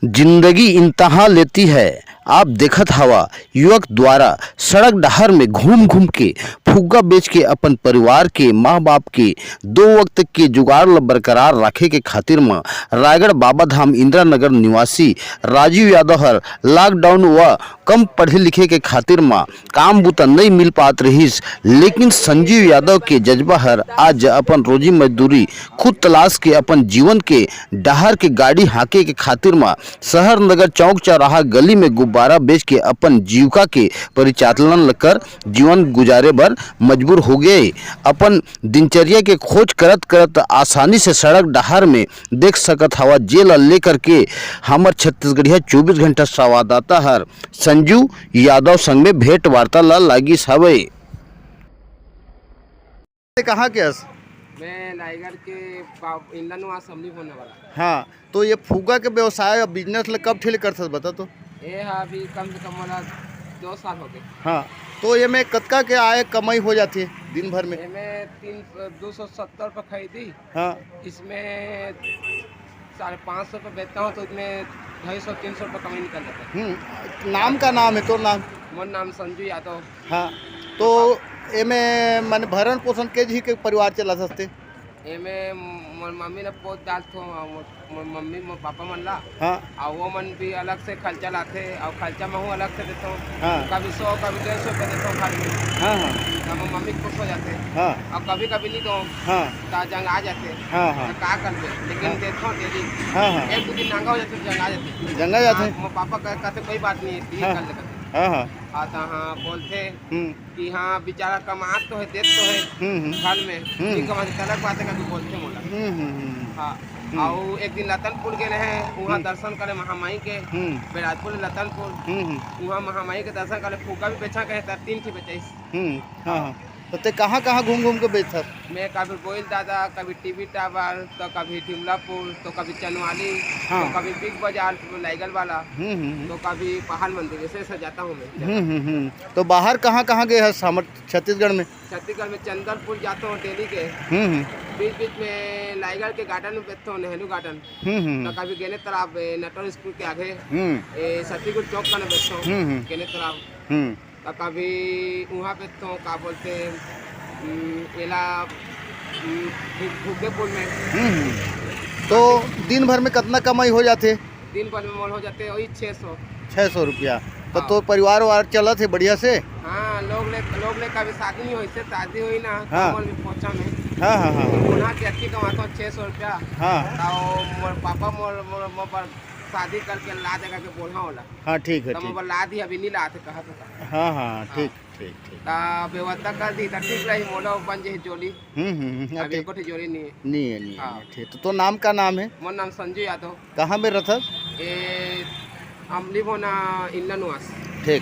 जिंदगी इंतहा लेती है। आप देखत हवा युवक द्वारा सड़क डहर में घूम घूम के फुग्गा बेच के अपन परिवार के माँ बाप के दो वक्त के जुगाड़ ल बरकरार रखे के खातिर में रायगढ़ बाबा धाम इंदिरा नगर निवासी राजीव यादव हर लॉकडाउन व कम पढ़े लिखे के खातिर में काम बूता नहीं मिल पात रहीस, लेकिन संजीव यादव के जज्बा हर आज अपन रोजी मजदूरी खुद तलाश के अपन जीवन के डहर के गाड़ी हाके के खातिर में शहर नगर चौक चौराहा गली में गुब्बारा बेच के अपन जीविका के परिचालन कर जीवन गुजारे बर मजबूर हो गए। अपन दिनचर्या के खोज करत करत आसानी से सड़क डहार में देख सकत हवा जेल लेकर के हमर छत्तीसगढ़िया 24 घंटा संवाददाता हर संजू यादव संग में भेंट वार्ता लागी हवे। कहाँ के हस? मैं रायगढ़ के इंडियन असेंबली होने वाला। हाँ, तो ये फुग्गा के व्यवसाय और बिजनेस ले कब ठेले कर सकत बता तो? ये अभी कम से कम वाला 2 साल हो गए। हाँ, तो ये में कतका के आय कमाई हो जाती है दिन भर में? ये मैं 270 रुपये खरीदी। हाँ, इसमें 550 रुपये बेचता हूँ तो इसमें 250-300 रुपये कमाई निकल जाता है। नाम का नाम है तो नाम? मोर नाम संजू यादव। हाँ, तो ये में मन भरण पोषण के जी के परिवार चला सकते? ये में मोर मम्मी ने पोत डाल थो, मोर मम्मी मोर पापा मन ला। हाँ, और वो मन भी अलग से खर्चा लाते और खर्चा मैं हूँ अलग से देता हूँ। हाँ, कभी 100 कभी 150 रुपये देता हूँ खाली। हाँ, हाँ, तब मम्मी खुश हो जाते। हाँ, और कभी कभी नहीं दो हाँ, तो जंग आ जाते। हाँ, हाँ, तो का करते, लेकिन देखो डेली हाँ, हाँ, 1-2 दिन नांगा हो जाते तो जंग आ जाते। जंगा जाते? मोर पापा कहते कोई बात नहीं है, हाँ, कर लेते। हाँ, हाँ, आता हाँ बोलते हम्म, कि हाँ बेचारा कमात तो है, देख तो है घर में, नहीं कमाते अलग बात है कभी बोलते मोला। हाँ, और एक दिन लतनपुर गए हैं, वहाँ दर्शन करे महामाई के। बेराजपुर लतनपुर वहाँ महामाई के दर्शन करे, फुग्गा भी बेचा कहे 3 थी बेचाइस। हाँ, तो ते कहाँ कहाँ घूम घूम के बेचत? मैं कभी बोइल दादा, कभी टीवी टावर, तो कभी टिमलापुर, तो कभी चनवाली, हाँ, तो कभी बिग बाजार लाइगल वाला, तो कभी पहाड़ मंदिर, ऐसे जाता हूँ मैं। तो बाहर कहाँ कहाँ गए हैं हमर छत्तीसगढ़ में? छत्तीसगढ़ में चंदरपुर जाता हूँ डेली के। बीच बीच में लाइगढ़ के गार्डन में बैठता हूँ, नेहरू गार्डन। तो कभी गेने तालाब नटवर स्कूल के आगे सतीगुड़ चौक का बैठता हूँ गेने तालाब। तो कभी वहाँ बैठता हूँ का बोलते एला फुग्गेपुर में। तो दिन भर में कितना कमाई हो जाते? दिन भर में मोल हो जाते वही 600 रुपया। तो परिवार वार चलत है बढ़िया से? हाँ, लोग ले कभी शादी नहीं हुई से, शादी हुई ना। हाँ, कमल में पहुँचा में। हाँ, हाँ, हाँ, उन्हा के अच्छी कमाता हूँ 600 रुपया। हाँ, तो मोर पापा मोर पर शादी करके ला देगा के बोलना होला। हाँ, ठीक है, तो ठीक। मोबाइल ला दी, अभी नहीं लाते कहा तो। हाँ, हाँ, ठीक ठीक ठीक। तो व्यवस्था कर दी तो ठीक रही, मोला बन जाए जोली। अभी ठीक। को जोली नहीं है। नहीं है, नहीं हाँ। है, ठीक। तो नाम का नाम है? मोर नाम संजू यादव। कहाँ में रहता? ये अमली होना इंडियन वास। ठीक।